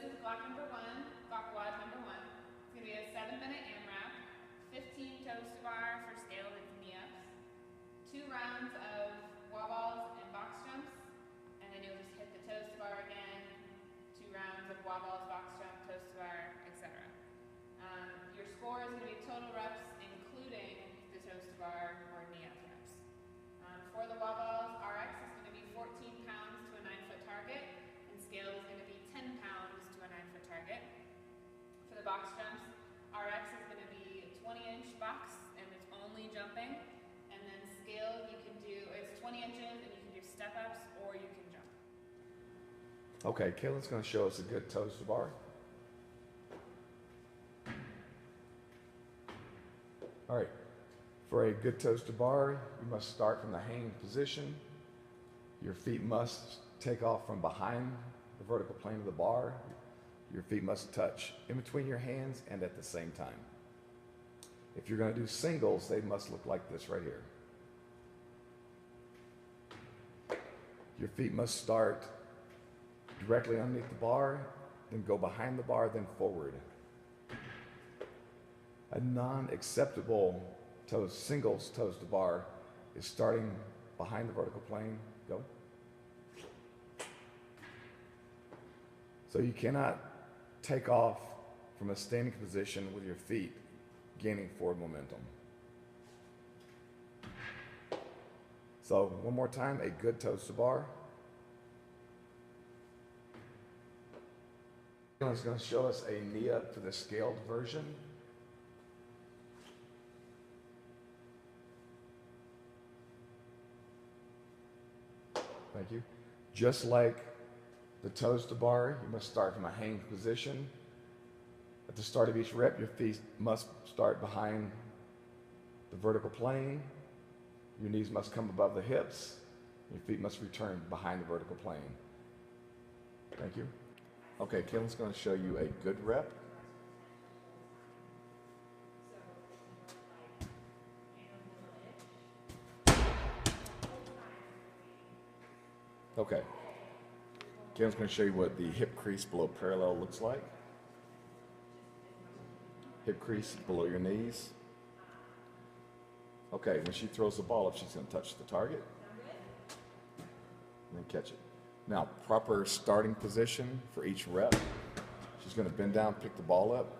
is GLOC number 1, GLOC WOD number 1. It's going to be a 7-minute AMRAP, 15 toes to bar for scaled and knee-ups, 2 rounds of wall balls and box jumps, and then you'll just hit the toes to bar again, 2 rounds of wall balls, box jump, toes to bar, etc. Your score is going to be total reps, including the toes to bar or knee-up reps. For the wall balls, RX is going to be 14 pounds to a 9-foot target, and scaled is going to be 10 pounds to a 9-foot target. For the box jumps, RX is going to be a 20-inch box, and it's only jumping. And then scaled, you can do, it's 20 inches, and you can do step-ups, or you can jump. Okay, Caitlin's going to show us a good toes to bar. All right, for a good toes to bar, you must start from the hanging position. Your feet must take off from behind the vertical plane of the bar. Your feet must touch in between your hands and at the same time. If you're going to do singles, they must look like this right here. Your feet must start directly underneath the bar, then go behind the bar, then forward. A non-acceptable singles toes to bar is starting behind the vertical plane, go. So you cannot take off from a standing position with your feet gaining forward momentum. So one more time, a good toes to bar. It's going to show us a knee up for the scaled version. Thank you. Just like the toes to bar, you must start from a hanging position. At the start of each rep, your feet must start behind the vertical plane. Your knees must come above the hips. Your feet must return behind the vertical plane. Thank you. Okay, Caitlin's going to show you a good rep. Okay. Caitlin's going to show you what the hip crease below parallel looks like. Hip crease below your knees. Okay, when she throws the ball up, she's going to touch the target and then catch it. Now, proper starting position for each rep. She's going to bend down, pick the ball up.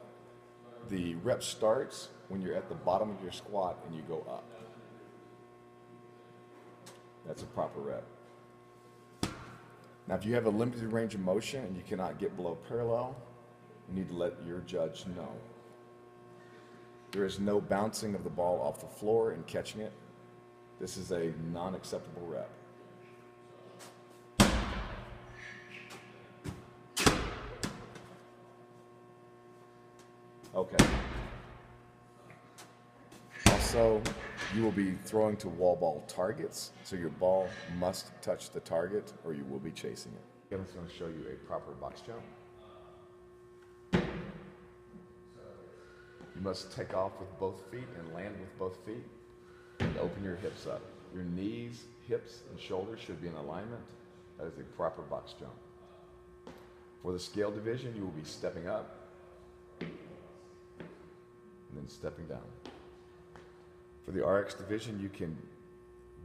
The rep starts when you're at the bottom of your squat and you go up. That's a proper rep. Now, if you have a limited range of motion and you cannot get below parallel, you need to let your judge know. There is no bouncing of the ball off the floor and catching it. This is a non-acceptable rep. Okay. Also, you will be throwing to wall ball targets, so your ball must touch the target or you will be chasing it. Kevin's going to show you a proper box jump. You must take off with both feet and land with both feet and open your hips up. Your knees, hips, and shoulders should be in alignment. That is a proper box jump. For the scale division, you will be stepping up and then stepping down. For the RX division, you can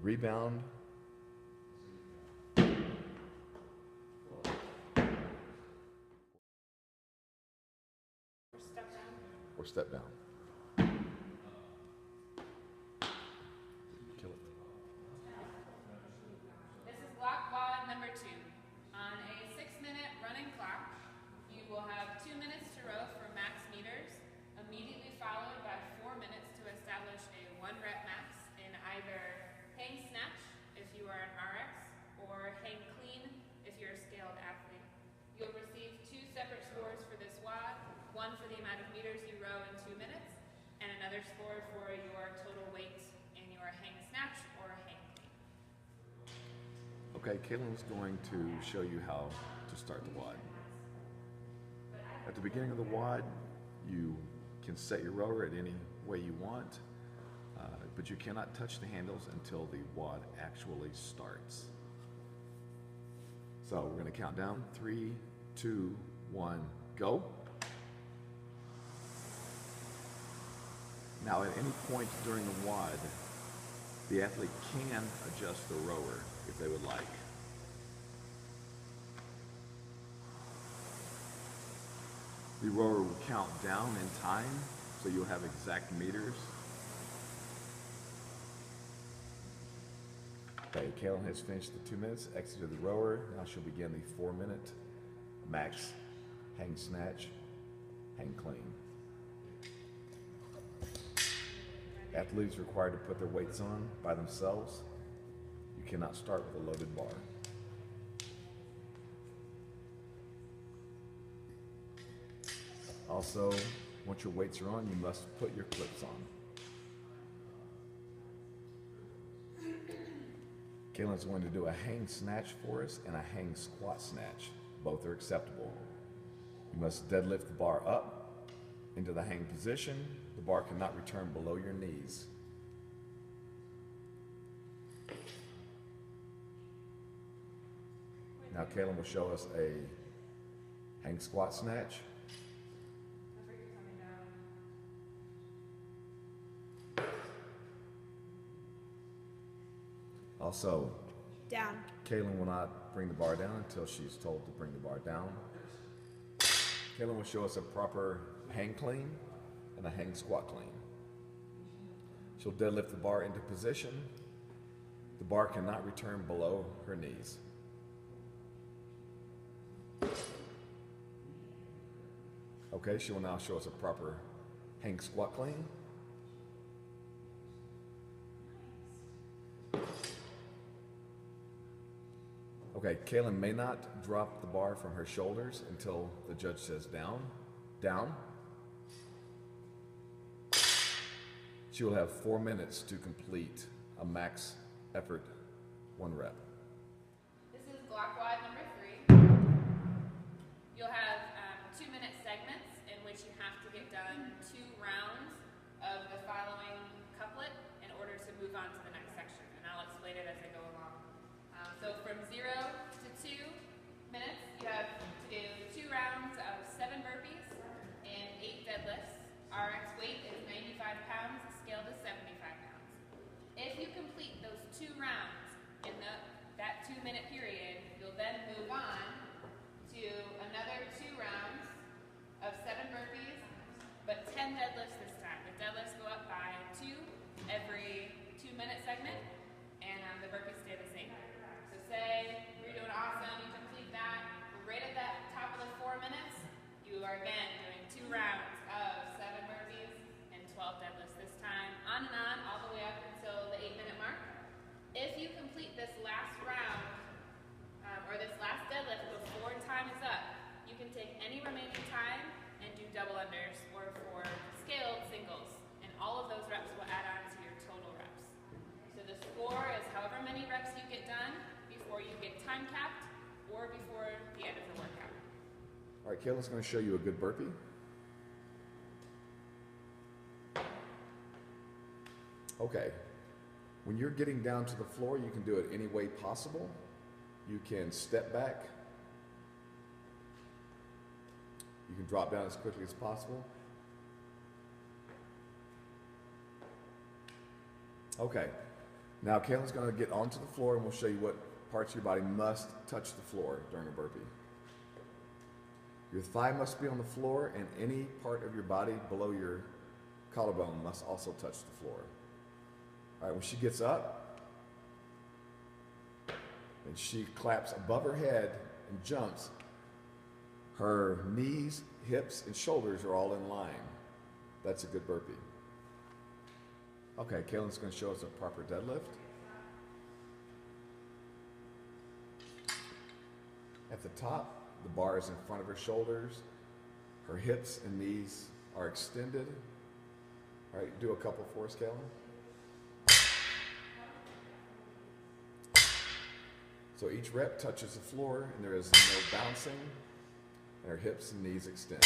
rebound or step down. Kill it. This is GLOC WOD number 2. On a 6-minute running clock, you will have 2 minutes to row for max meters, immediately followed by 4 minutes to establish a 1-rep max in either hang snatch if you are an RX or hang clean if you're a scaled athlete. You'll receive 2 separate scores for this WOD, one for the amount of meters you row in 2 minutes, and another score for your total weight in your hang snatch or hang clean. Okay, Caitlin's going to show you how to start the WOD. At the beginning of the WOD, you can set your rower at any way you want, but you cannot touch the handles until the WOD actually starts. So we're going to count down 3, 2, 1, go. Now, at any point during the WOD, the athlete can adjust the rower if they would like. The rower will count down in time, so you'll have exact meters. Okay, Kaylin has finished the 2 minutes, exited the rower. Now she'll begin the 4-minute max hang snatch, hang clean. Athletes are required to put their weights on by themselves. You cannot start with a loaded bar. Also, once your weights are on, you must put your clips on. Kaylin's going to do a hang snatch for us and a hang squat snatch. Both are acceptable. You must deadlift the bar up into the hang position. The bar cannot return below your knees. Now Kaylin will show us a hang squat snatch. Also, down. Kaylin will not bring the bar down until she's told to bring the bar down. Kaylin will show us a proper hang clean and a hang squat clean. She'll deadlift the bar into position. The bar cannot return below her knees. Okay, she will now show us a proper hang squat clean. Okay, Kaylin may not drop the bar from her shoulders until the judge says down. Down. She will have 4 minutes to complete a max effort 1 rep. This is GLOC WOD number 3. You'll have 2-minute segments in which you have to get done 2 rounds of the following couplet in order to move on to the next section, and I'll explain it as I go along. So from 0 to 2 minutes, you have to do 2 rounds of 7 burpees and 8 deadlifts. RX weight is 95 pounds, scale to 75 pounds. If you complete those 2 rounds in that 2-minute period, you'll then move on to another 2 rounds of 7 burpees, but 10 deadlifts this time. The deadlifts go up by 2 every 2-minute segment, and the burpees stay the same. So say you're doing awesome, you complete that, right at that top of the 4 minutes, you are again doing 2 rounds of 7 burpees and 12 deadlifts this time, on and on, all the way up until the 8-minute mark. If you complete this last round, or this last deadlift before time is up, you can take any remaining time and do double unders or for scaled singles, and all of those reps will add on to your total reps. So the score is however many reps you get done before you get time capped or before the end of the workout. All right, Kaylin's going to show you a good burpee. Okay, when you're getting down to the floor, you can do it any way possible. You can step back. You can drop down as quickly as possible. Okay, now Kaylin's going to get onto the floor and we'll show you what parts of your body must touch the floor during a burpee. Your thigh must be on the floor, and any part of your body below your collarbone must also touch the floor. All right, when she gets up and she claps above her head and jumps, her knees, hips, and shoulders are all in line. That's a good burpee. Okay, Kaylin's going to show us a proper deadlift. At the top, the bar is in front of her shoulders. Her hips and knees are extended. All right, do a couple for us, Kaylin. So each rep touches the floor and there is no bouncing, and her hips and knees extend.